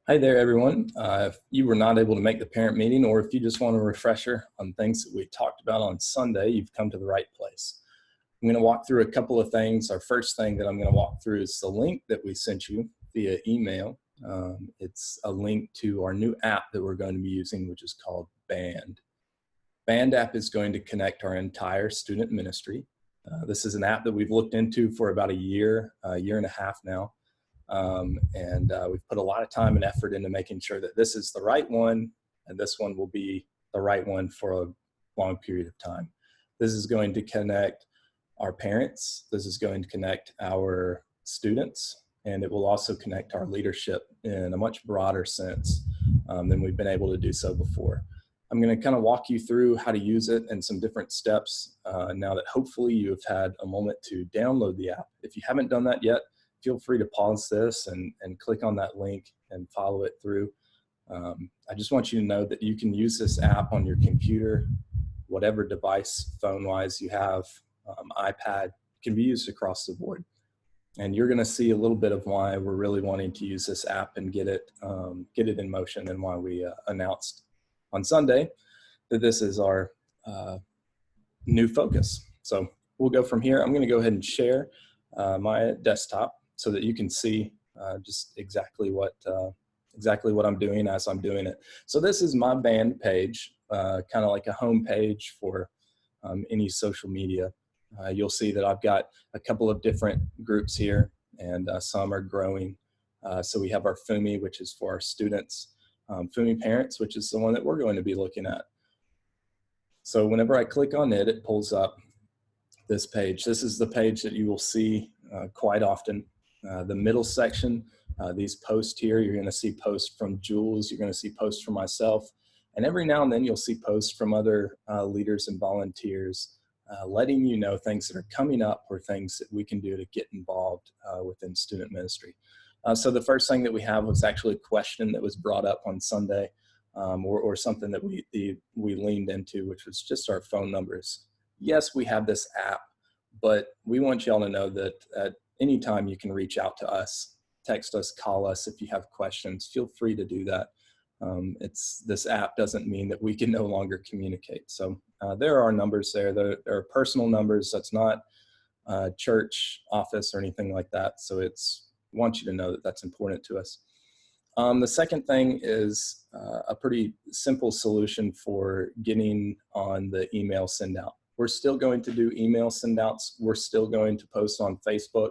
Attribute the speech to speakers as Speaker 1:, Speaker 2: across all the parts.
Speaker 1: Hi there, everyone. If you were not able to make the parent meeting, or if you just want a refresher on things that we talked about on Sunday, you've come to the right place. I'm going to walk through a couple of things. Our first thing that I'm going to walk through is the link that we sent you via email. It's a link to our new app that we're going to be using, which is called Band. Band app is going to connect our entire student ministry. This is an app that we've looked into for about a year and a half now. We've put a lot of time and effort into making sure that this is the right one, and this one will be the right one for a long period of time. This is going to connect our parents, this is going to connect our students, and it will also connect our leadership in a much broader sense than we've been able to do so before. I'm going to kind of walk you through how to use it and some different steps now that hopefully you have had a moment to download the app. If you haven't done that yet, feel free to pause this and click on that link and follow it through. I just want you to know that you can use this app on your computer, whatever device, phone-wise you have, iPad, can be used across the board. And you're going to see a little bit of why we're really wanting to use this app and get it in motion, and why we announced on Sunday that this is our new focus. So we'll go from here. I'm going to go ahead and share my desktop so that you can see just exactly what I'm doing as I'm doing it. So this is my Band page, kind of like a home page for any social media. You'll see that I've got a couple of different groups here, and some are growing. So we have our FUMI, which is for our students, FUMI Parents, which is the one that we're going to be looking at. So whenever I click on it, it pulls up this page. This is the page that you will see quite often. The middle section, these posts here, you're going to see posts from Jules, you're going to see posts from myself, and every now and then you'll see posts from other leaders and volunteers letting you know things that are coming up or things that we can do to get involved within student ministry. So the first thing that we have was actually a question that was brought up on Sunday, or something that we leaned into, which was just our phone numbers. Yes, we have this app, but we want y'all to know that at any time you can reach out to us, text us, call us if you have questions. Feel free to do that. This app doesn't mean that we can no longer communicate. So there are numbers there. There are personal numbers. That's not church office or anything like that. So want you to know that that's important to us. The second thing is a pretty simple solution for getting on the email send out. We're still going to do email send outs. We're still going to post on Facebook.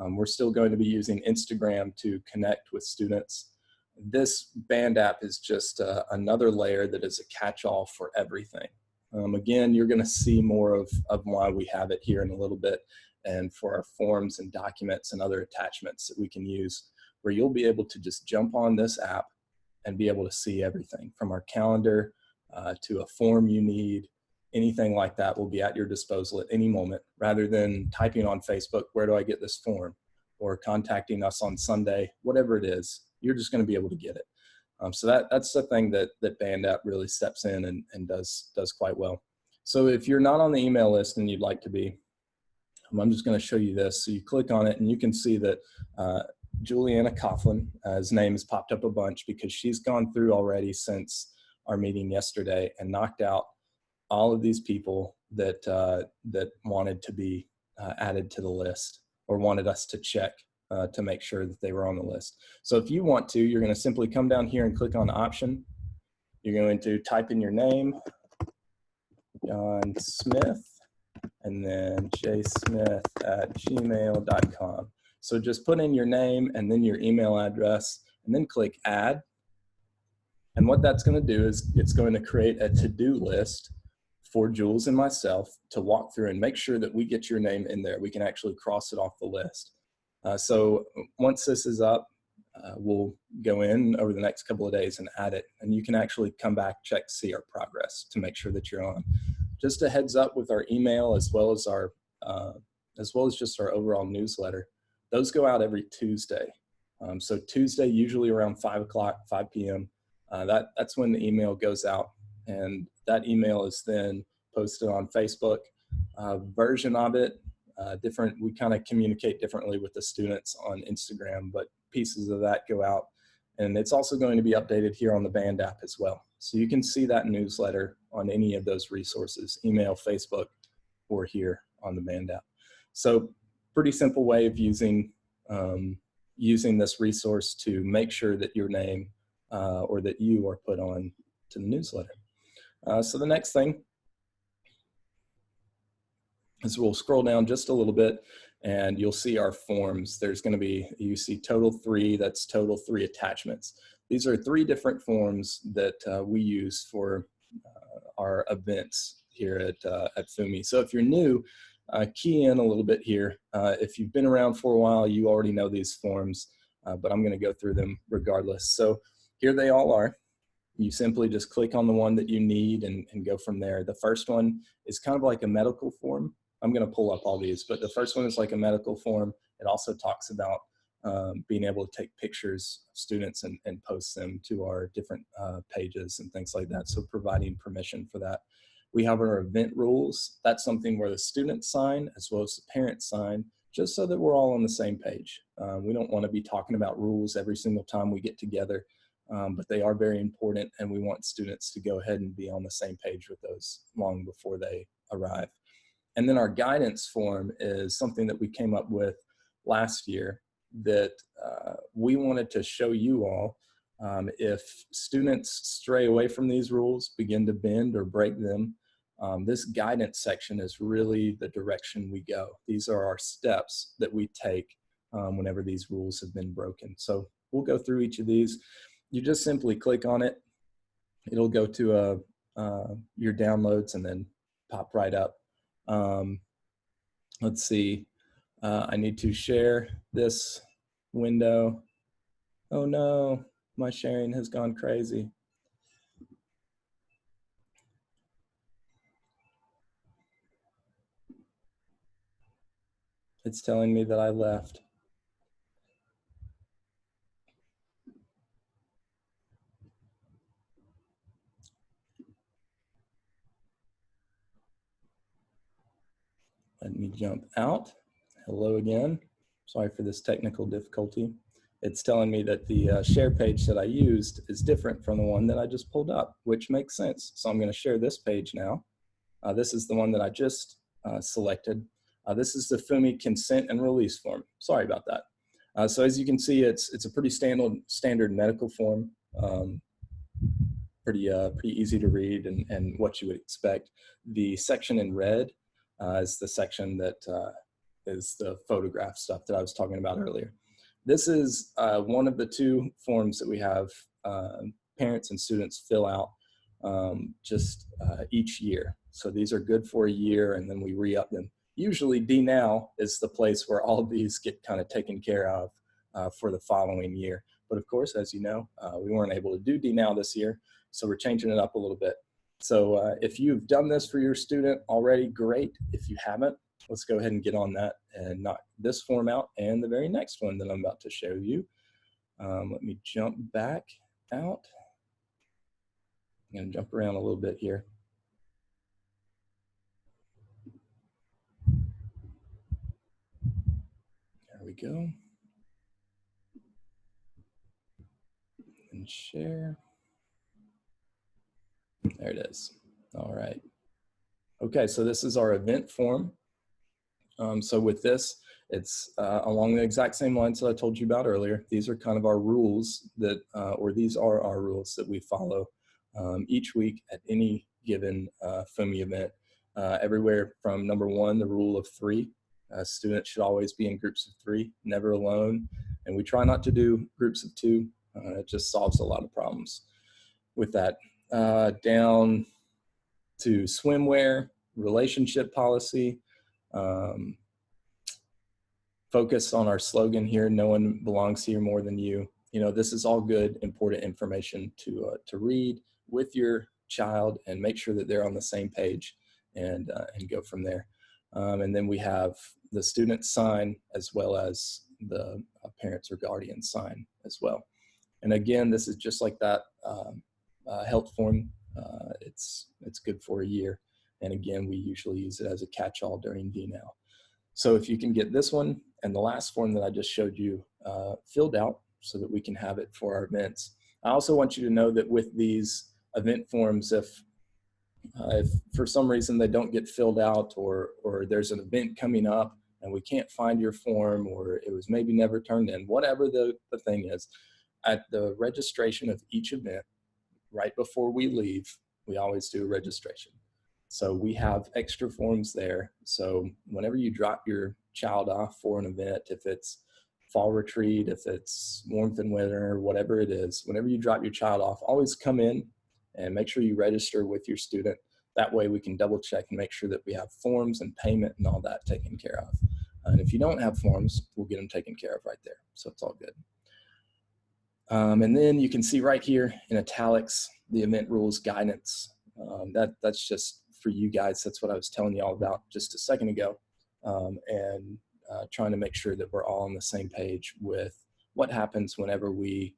Speaker 1: We're still going to be using Instagram to connect with students. This Band app is just another layer that is a catch-all for everything. Again, you're going to see more of why we have it here in a little bit, and for our forms and documents and other attachments that we can use, where you'll be able to just jump on this app and be able to see everything from our calendar to a form you need. Anything like that will be at your disposal at any moment, rather than typing on Facebook, where do I get this form? Or contacting us on Sunday, whatever it is, you're just going to be able to get it. So that's the thing that Band app really steps in and does quite well. So if you're not on the email list and you'd like to be, I'm just going to show you this. So you click on it and you can see that Juliana Coughlin, his name has popped up a bunch because she's gone through already since our meeting yesterday and knocked out all of these people that wanted to be added to the list, or wanted us to check to make sure that they were on the list. So if you want to, you're going to simply come down here and click on option. You're going to type in your name, John Smith, and then jsmith@gmail.com. So just put in your name and then your email address, and then click add. And what that's going to do is it's going to create a to-do list for Jules and myself to walk through and make sure that we get your name in there. We can actually cross it off the list. So once this is up, we'll go in over the next couple of days and add it. And you can actually come back, check, see our progress to make sure that you're on. Just a heads up with our email, as well as just our overall newsletter. Those go out every Tuesday. So Tuesday, usually around 5 p.m. That's when the email goes out. And that email is then posted on Facebook. Version of it, we kind of communicate differently with the students on Instagram, but pieces of that go out And it's also going to be updated here on the Band app as well. So you can see that newsletter on any of those resources, email, Facebook, or here on the Band app. So pretty simple way of using this resource to make sure that your name or that you are put on to the newsletter. So the next thing is we'll scroll down just a little bit and you'll see our forms. There's going to be, you see total 3, that's total 3 attachments. These are 3 different forms that we use for our events here at FUMI. So if you're new, key in a little bit here. If you've been around for a while, you already know these forms, but I'm going to go through them regardless. So here they all are. You simply just click on the one that you need and go from there. The first one is kind of like a medical form. I'm going to pull up all these, but the first one is like a medical form. It also talks about being able to take pictures of students and post them to our different pages and things like that. So providing permission for that. We have our event rules. That's something where the students sign as well as the parents sign, just so that we're all on the same page. We don't want to be talking about rules every single time we get together, but they are very important, and we want students to go ahead and be on the same page with those long before they arrive. And then our guidance form is something that we came up with last year that we wanted to show you all. If students stray away from these rules, begin to bend or break them, this guidance section is really the direction we go. These are our steps that we take whenever these rules have been broken. So we'll go through each of these. You just simply click on it. It'll go to your downloads and then pop right up. Let's see. I need to share this window. Oh no, my sharing has gone crazy. It's telling me that I left. Let me jump out. Hello again. Sorry for this technical difficulty. It's telling me that the share page that I used is different from the one that I just pulled up, which makes sense. So I'm going to share this page now. This is the one that I just selected. This is the FUMI consent and release form. Sorry about that. So as you can see, it's a pretty standard medical form. Pretty easy to read and what you would expect. The section in red is the section that is the photograph stuff that I was talking about earlier. This is one of the 2 forms that we have parents and students fill out each year. So these are good for a year and then we re-up them. Usually DNOW is the place where all of these get kind of taken care of for the following year. But of course, as you know, we weren't able to do DNOW this year, so we're changing it up a little bit. So if you've done this for your student already, great. If you haven't, let's go ahead and get on that and knock this form out and the very next one that I'm about to show you. Let me jump back out. I'm going to jump around a little bit here. There we go. And share. There it is. All right. Okay, so this is our event form. So with this, it's along the exact same lines that I told you about earlier. These are kind of our rules that, or these are our rules that we follow each week at any given FUMI event. Everywhere from number 1, the rule of 3. Students should always be in groups of 3, never alone. And we try not to do groups of 2. It just solves a lot of problems with that. Down to swimwear, relationship policy, focus on our slogan here, no one belongs here more than you. You know, this is all good, important information to read with your child and make sure that they're on the same page and go from there. And then we have the student sign as well as the parents or guardians sign as well. And again, this is just like that health form. It's good for a year. And again, we usually use it as a catch-all during DNOW. So if you can get this one and the last form that I just showed you filled out, so that we can have it for our events. I also want you to know that with these event forms, if for some reason they don't get filled out, or there's an event coming up and we can't find your form, or it was maybe never turned in, whatever the thing is, at the registration of each event, right before we leave, we always do a registration. So we have extra forms there. So whenever you drop your child off for an event, if it's fall retreat, if it's warmth and winter, whatever it is, whenever you drop your child off, always come in and make sure you register with your student. That way we can double check and make sure that we have forms and payment and all that taken care of. And if you don't have forms, we'll get them taken care of right there. So it's all good. And then you can see right here in italics, the event rules guidance. That's just for you guys. That's what I was telling you all about just a second ago. Trying to make sure that we're all on the same page with what happens whenever we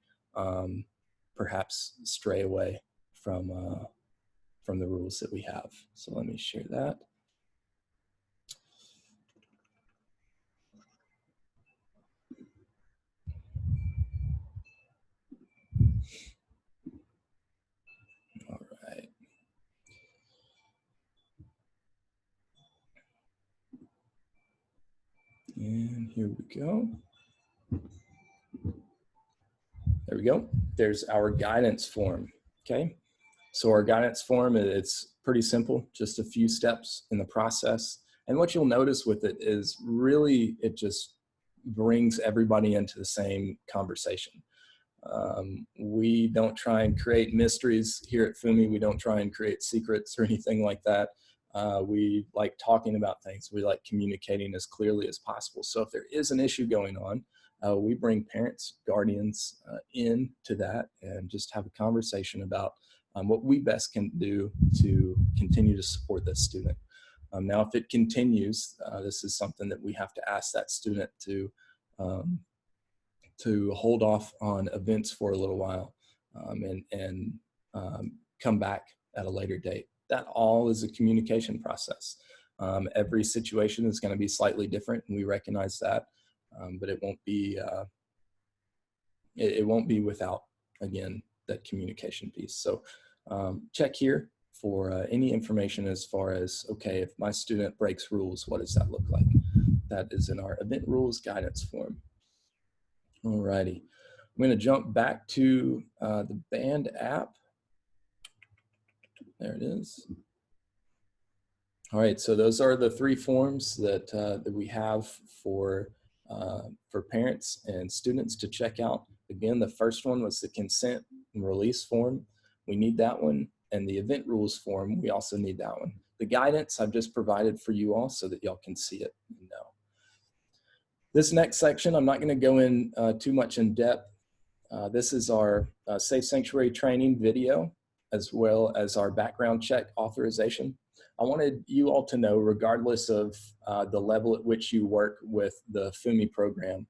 Speaker 1: perhaps stray away from the rules that we have. So let me share that. All right. And here we go. There we go. There's our guidance form, okay? So our guidance form, it's pretty simple, just a few steps in the process. And what you'll notice with it is really it just brings everybody into the same conversation. We don't try and create mysteries here at FUMI. We don't try and create secrets or anything like that. We like talking about things. We like communicating as clearly as possible. So if there is an issue going on, we bring parents, guardians into that and just have a conversation about what we best can do to continue to support this student. Now, if it continues, this is something that we have to ask that student to hold off on events for a little while and come back at a later date. That all is a communication process. Every situation is going to be slightly different, and we recognize that, but it won't be it won't be without, again, that communication piece. So check here for any information as far as, okay, if my student breaks rules, what does that look like? That is in our event rules guidance form. All righty. I'm going to jump back to the Band app. There it is. All right, so those are the three forms that, that we have for parents and students to check out. Again, the first one was the consent and release form. We need that one. And the event rules form, we also need that one. The guidance I've just provided for you all so that y'all can see it and know. This next section, I'm not going to go in too much in depth. This is our Safe Sanctuary training video, as well as our background check authorization. I wanted you all to know, regardless of the level at which you work with the FUMI program,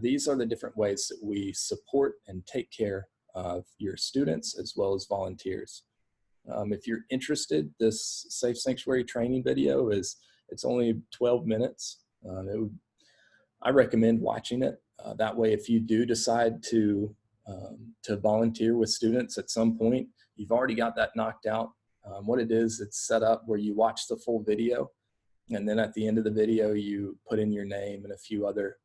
Speaker 1: these are the different ways that we support and take care of your students as well as volunteers. If you're interested, this Safe Sanctuary training video it's only 12 minutes. I recommend watching it. That way, if you do decide to volunteer with students at some point, you've already got that knocked out. What it is, it's set up where you watch the full video, and then at the end of the video, you put in your name and a few other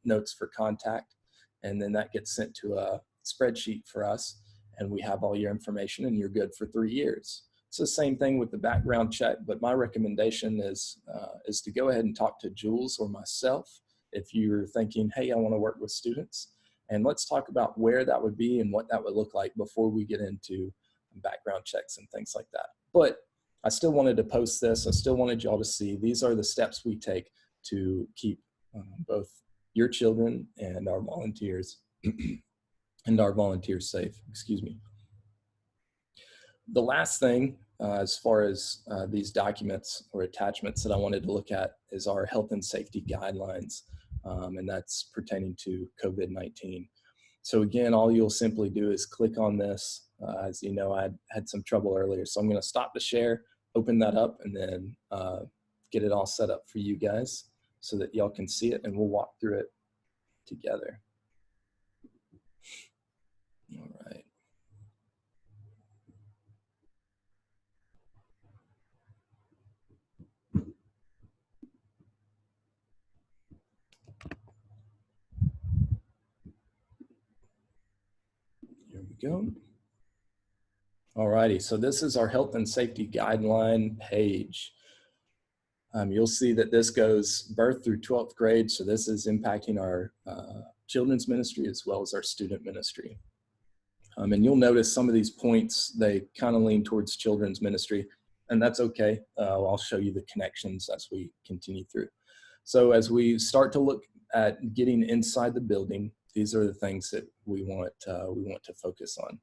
Speaker 1: notes for contact, and then that gets sent to a spreadsheet for us, and we have all your information, and you're good for 3 years. It's the same thing with the background check, but my recommendation is to go ahead and talk to Jules or myself if you're thinking, hey, I want to work with students, and let's talk about where that would be and what that would look like before we get into background checks and things like that. But I still wanted to post this. I still wanted y'all to see these are the steps we take to keep both your children and our volunteers safe, excuse me. The last thing as far as these documents or attachments that I wanted to look at is our health and safety guidelines, and that's pertaining to COVID-19. So again, all you'll simply do is click on this. As you know, I had some trouble earlier, so I'm going to stop the share, open that up, and then get it all set up for you guys so that y'all can see it, and we'll walk through it together. we go. All righty, so this is our health and safety guideline page. You'll see that this goes birth through 12th grade, so this is impacting our children's ministry as well as our student ministry. And you'll notice some of these points, they kind of lean towards children's ministry, and that's okay. I'll show you the connections as we continue through. So as we start to look at getting inside the building, these are the things that we want to focus on.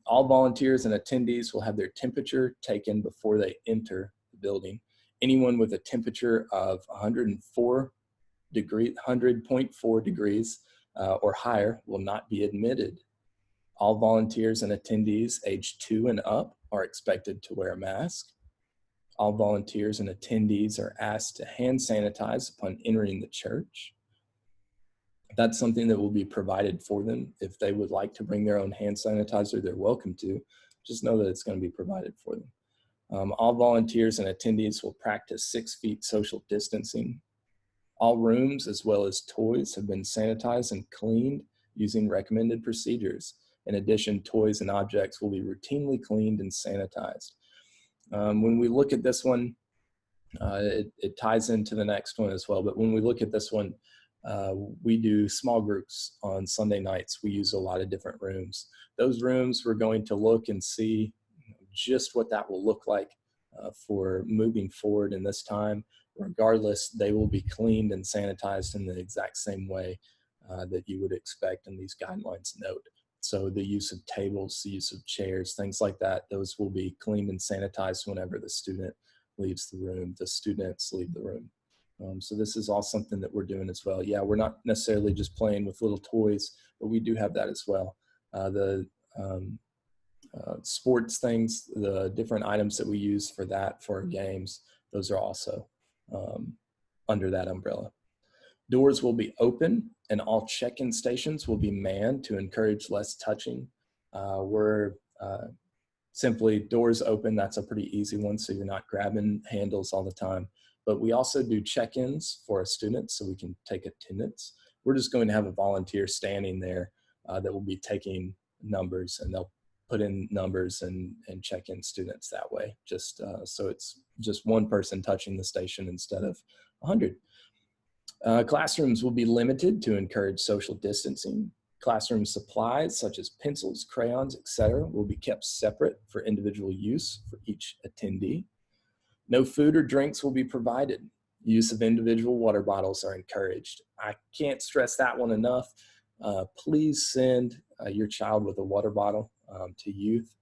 Speaker 1: All volunteers and attendees will have their temperature taken before they enter the building. Anyone with a temperature of 100.4 degrees or higher will not be admitted. All volunteers and attendees aged 2 and up are expected to wear a mask. All volunteers and attendees are asked to hand sanitize upon entering the church. That's something that will be provided for them. If they would like to bring their own hand sanitizer, they're welcome to. Just know that it's going to be provided for them. All volunteers and attendees will practice 6 feet social distancing. All rooms as well as toys have been sanitized and cleaned using recommended procedures. In addition, toys and objects will be routinely cleaned and sanitized. When we look at this one, it ties into the next one as well, but when we look at this one, we do small groups on Sunday nights. We use a lot of different rooms. Those rooms, we're going to look and see just what that will look like for moving forward in this time. Regardless, they will be cleaned and sanitized in the exact same way that you would expect, and these guidelines note. So the use of tables, the use of chairs, things like that, those will be cleaned and sanitized whenever the student leaves the room, the students leave the room. So this is all something that we're doing as well. Yeah, we're not necessarily just playing with little toys, but we do have that as well. The sports things, the different items that we use for that, for our games, those are also under that umbrella. Doors will be open and all check-in stations will be manned to encourage less touching. We're simply doors open, that's a pretty easy one, so you're not grabbing handles all the time. But we also do check-ins for our students so we can take attendance. We're just going to have a volunteer standing there that will be taking numbers, and they'll put in numbers and check in students that way, just so it's just one person touching the station instead of 100. Classrooms will be limited to encourage social distancing. Classroom supplies such as pencils, crayons, etc. will be kept separate for individual use for each attendee. No food or drinks will be provided. Use of individual water bottles are encouraged. I can't stress that one enough. Please send your child with a water bottle to youth.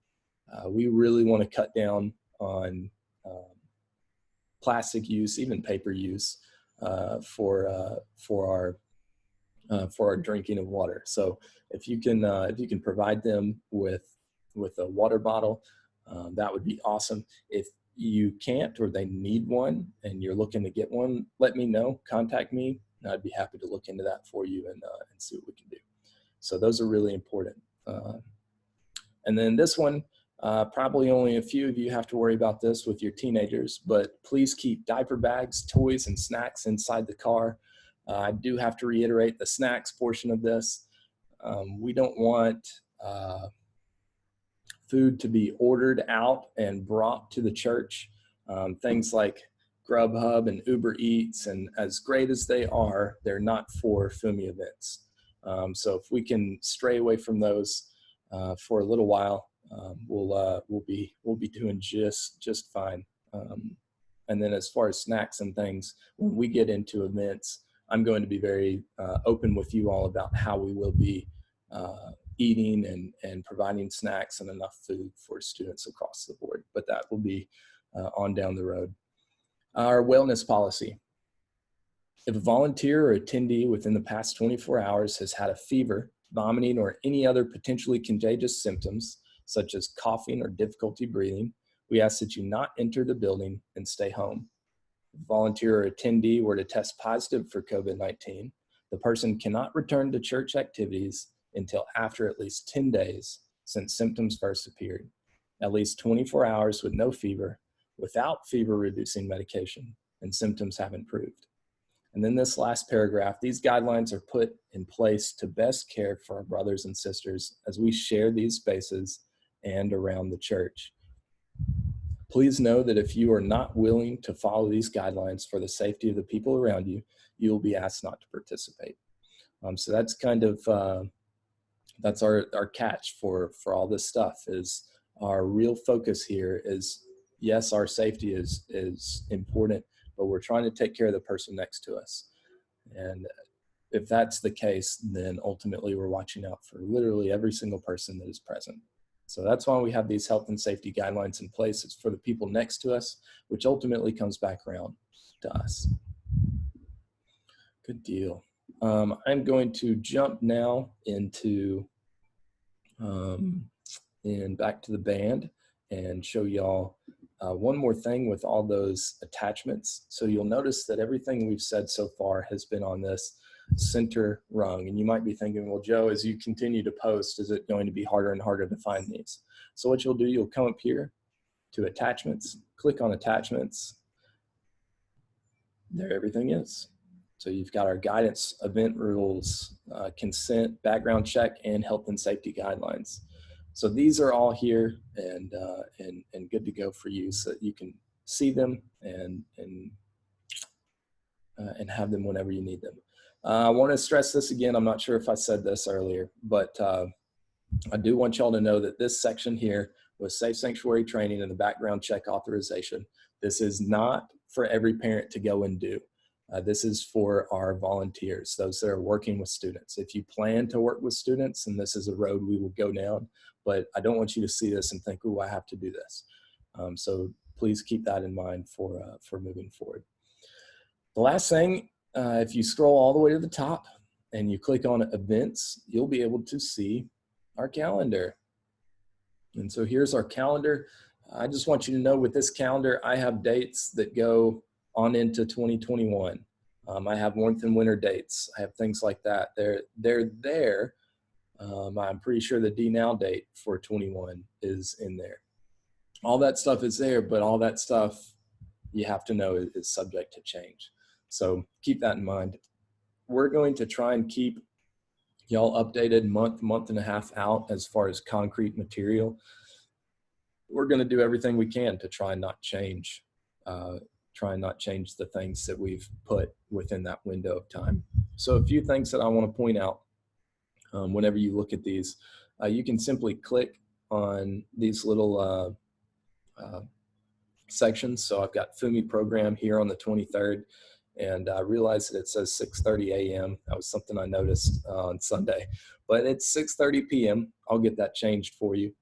Speaker 1: We really want to cut down on plastic use, even paper use, for our drinking of water. So if you can provide them with a water bottle, that would be awesome. If you can't, or they need one and you're looking to get one, let me know, contact me, and I'd be happy to look into that for you and see what we can do. So those are really important. And then this one, probably only a few of you have to worry about this with your teenagers, but please keep diaper bags, toys, and snacks inside the car. I do have to reiterate the snacks portion of this. We don't want food to be ordered out and brought to the church. Things like Grubhub and Uber Eats, and as great as they are, they're not for FUMI events. So if we can stray away from those for a little while, we'll be doing just fine. And then as far as snacks and things, when we get into events, I'm going to be very open with you all about how we will be eating and providing snacks and enough food for students across the board. But that will be on down the road. Our wellness policy. If a volunteer or attendee within the past 24 hours has had a fever, vomiting, or any other potentially contagious symptoms, such as coughing or difficulty breathing, we ask that you not enter the building and stay home. If a volunteer or attendee were to test positive for COVID-19, the person cannot return to church activities until after at least 10 days since symptoms first appeared, at least 24 hours with no fever, without fever-reducing medication, and symptoms have improved. And then this last paragraph, these guidelines are put in place to best care for our brothers and sisters as we share these spaces and around the church. Please know that if you are not willing to follow these guidelines for the safety of the people around you, you will be asked not to participate. So that's kind of, that's our catch for all this stuff. Is our real focus here is, yes, our safety is important, but we're trying to take care of the person next to us. And if that's the case, then ultimately we're watching out for literally every single person that is present. So that's why we have these health and safety guidelines in place. It's for the people next to us, which ultimately comes back around to us. Good deal. I'm going to jump now into and back to the band and show y'all one more thing with all those attachments. So you'll notice that everything we've said so far has been on this center rung. And you might be thinking, well, Joe, as you continue to post, is it going to be harder and harder to find these? So what you'll do, you'll come up here to attachments, click on attachments. There everything is. So you've got our guidance, event rules, consent, background check, and health and safety guidelines. So these are all here and good to go for you, so that you can see them and have them whenever you need them. I want to stress this again. I'm not sure if I said this earlier, but I do want y'all to know that this section here with Safe Sanctuary Training and the background check authorization, this is not for every parent to go and do. This is for our volunteers, those that are working with students. If you plan to work with students, and this is a road we will go down, but I don't want you to see this and think, oh, I have to do this. So please keep that in mind for moving forward. The last thing, if you scroll all the way to the top and you click on events, you'll be able to see our calendar. And so here's our calendar. I just want you to know with this calendar, I have dates that go on into 2021. I have warmth and winter dates. I have things like that. They're there. I'm pretty sure the DNOW date for 21 is in there. All that stuff is there, but all that stuff you have to know is subject to change. So keep that in mind. We're going to try and keep y'all updated month and a half out as far as concrete material. We're going to do everything we can to try and not change the things that we've put within that window of time. So a few things that I want to point out whenever you look at these, you can simply click on these little sections. So I've got FUMI program here on the 23rd, and I realized that it says 6:30 a.m. That was something I noticed on Sunday, but it's 6:30 p.m. I'll get that changed for you.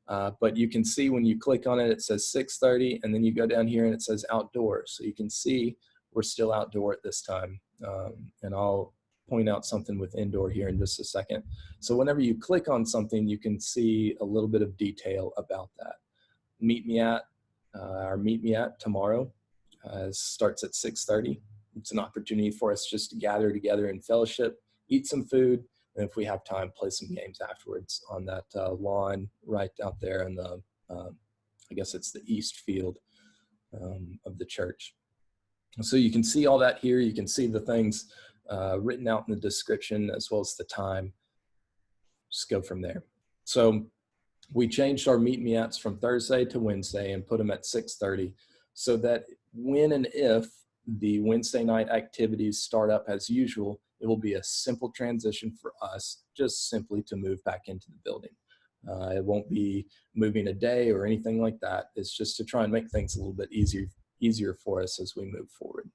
Speaker 1: But you can see when you click on it, it says 6:30, and then you go down here and it says outdoor. So you can see we're still outdoor at this time. And I'll point out something with indoor here in just a second. So whenever you click on something, you can see a little bit of detail about that. Meet Me At, our Meet Me At tomorrow starts at 6:30. It's an opportunity for us just to gather together in fellowship, eat some food, and if we have time, play some games afterwards on that lawn right out there in the, I guess it's the east field of the church. So you can see all that here. You can see the things written out in the description as well as the time. Just go from there. So we changed our Meet Me Ats from Thursday to Wednesday and put them at 6:30 so that when and if the Wednesday night activities start up as usual, it will be a simple transition for us, just simply to move back into the building. It won't be moving a day or anything like that. It's just to try and make things a little bit easier for us as we move forward.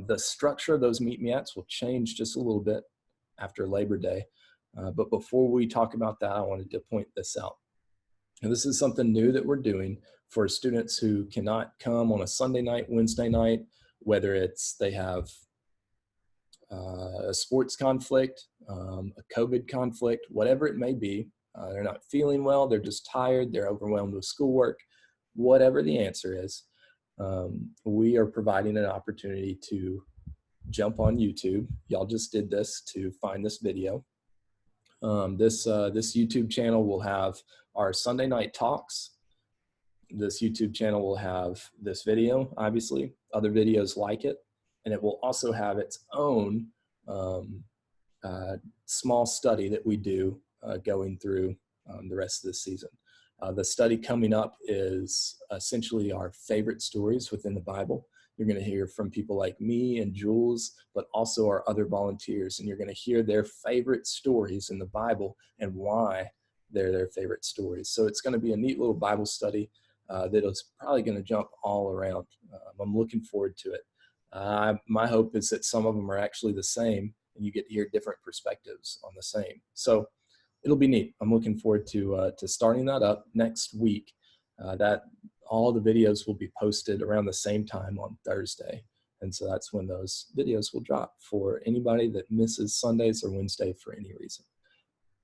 Speaker 1: The structure of those Meet Me Ats will change just a little bit after Labor Day. But before we talk about that, I wanted to point this out. And this is something new that we're doing for students who cannot come on a Sunday night, Wednesday night, whether it's they have a sports conflict, a COVID conflict, whatever it may be. They're not feeling well, they're just tired, they're overwhelmed with schoolwork, whatever the answer is. We are providing an opportunity to jump on YouTube. Y'all just did this to find this video. This YouTube channel will have our Sunday night talks. This YouTube channel will have this video, obviously, other videos like it, and it will also have its own small study that we do going through the rest of the season. The study coming up is essentially our favorite stories within the Bible. You're going to hear from people like me and Jules, but also our other volunteers, and you're going to hear their favorite stories in the Bible and why they're their favorite stories. So it's going to be a neat little Bible study that is probably going to jump all around. I'm looking forward to it. My hope is that some of them are actually the same, and you get to hear different perspectives on the same. So it'll be neat. I'm looking forward to starting that up next week. That all the videos will be posted around the same time on Thursday. And so that's when those videos will drop for anybody that misses Sundays or Wednesday for any reason.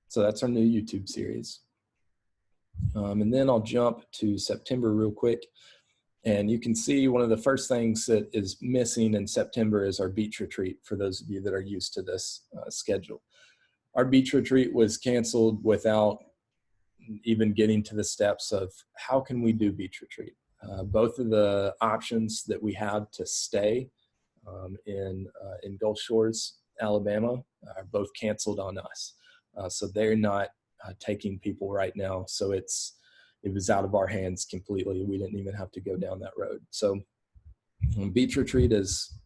Speaker 1: So that's our new YouTube series. And then I'll jump to September real quick. And you can see one of the first things that is missing in September is our beach retreat, for those of you that are used to this schedule. Our beach retreat was canceled without even getting to the steps of how can we do beach retreat. Both of the options that we have to stay in Gulf Shores, Alabama, are both canceled on us. So they're not taking people right now. So it was out of our hands completely. We didn't even have to go down that road. So beach retreat is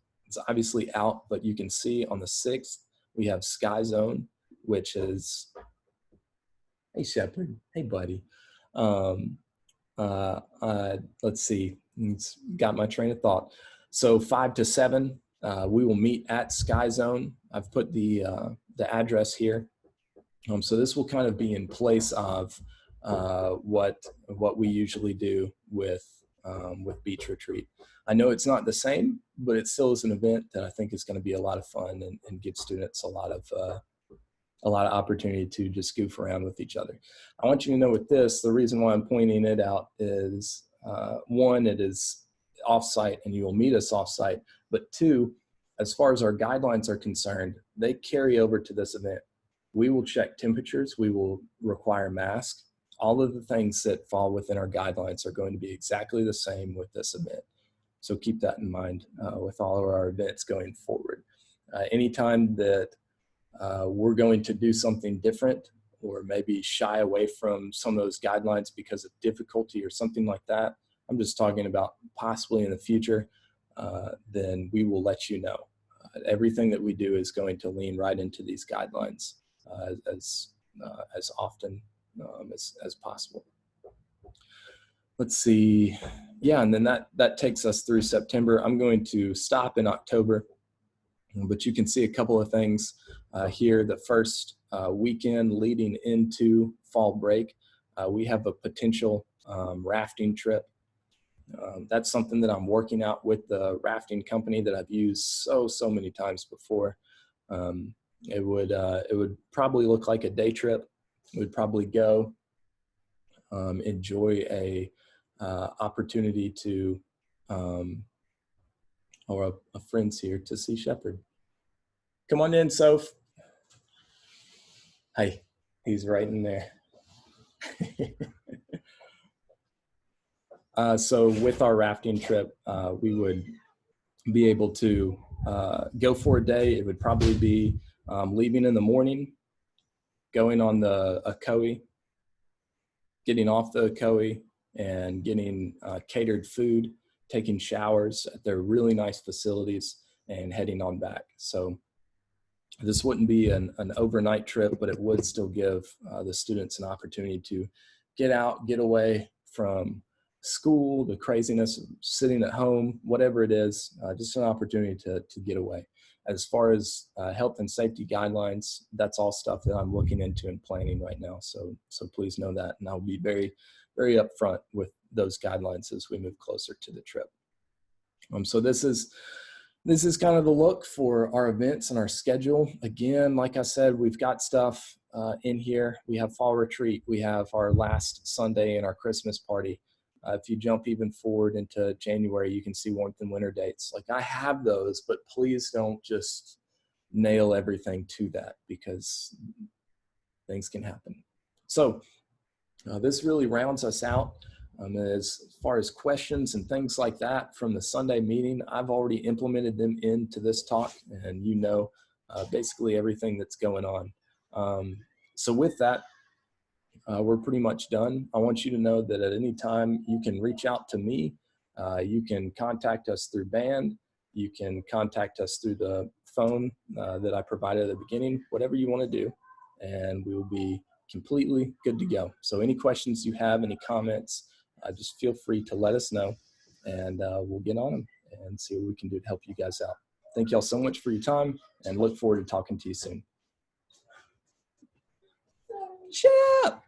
Speaker 1: obviously out, but you can see on the 6th, we have Sky Zone, which is, hey Shepherd, hey buddy. Let's see, it's got my train of thought. So 5 to 7, we will meet at Sky Zone. I've put the address here. So this will kind of be in place of what we usually do with beach retreat. I know it's not the same, but it still is an event that I think is going to be a lot of fun and give students a lot of opportunity to just goof around with each other. I want you to know with this, the reason why I'm pointing it out is, one, it is offsite and you will meet us offsite, but two, as far as our guidelines are concerned, they carry over to this event. We will check temperatures, we will require masks. All of the things that fall within our guidelines are going to be exactly the same with this event. So keep that in mind with all of our events going forward. Anytime that we're going to do something different or maybe shy away from some of those guidelines because of difficulty or something like that, I'm just talking about possibly in the future, then we will let you know. Everything that we do is going to lean right into these guidelines as often as possible. Let's see. Yeah, and then that takes us through September. I'm going to stop in October, but you can see a couple of things here. The first weekend leading into fall break, we have a potential rafting trip. That's something that I'm working out with the rafting company that I've used so many times before. It would probably look like a day trip. We'd probably go enjoy a opportunity to, or a friend's here to see Shepherd. Come on in, Soph. Hi, he's right in there. So with our rafting trip, we would be able to go for a day. It would probably be leaving in the morning, going on the Ocoee, getting off the Ocoee, and getting catered food, taking showers at their really nice facilities, and heading on back. So this wouldn't be an overnight trip, but it would still give the students an opportunity to get out, get away from school, the craziness of sitting at home, whatever it is, just an opportunity to get away. As far as health and safety guidelines, that's all stuff that I'm looking into and planning right now. So please know that, and I'll be very, very upfront with those guidelines as we move closer to the trip. So this is kind of the look for our events and our schedule. Again, like I said, we've got stuff in here. We have fall retreat. We have our last Sunday and our Christmas party. If you jump even forward into January, you can see warmth and winter dates. Like, I have those, but please don't just nail everything to that, because things can happen. So this really rounds us out. As far as questions and things like that from the Sunday meeting, I've already implemented them into this talk, and basically everything that's going on. So with that, we're pretty much done. I want you to know that at any time you can reach out to me. You can contact us through Band. You can contact us through the phone that I provided at the beginning, whatever you want to do, and we will be completely good to go. So any questions you have, any comments, just feel free to let us know, and we'll get on them and see what we can do to help you guys out. Thank y'all so much for your time, and look forward to talking to you soon. Shut up!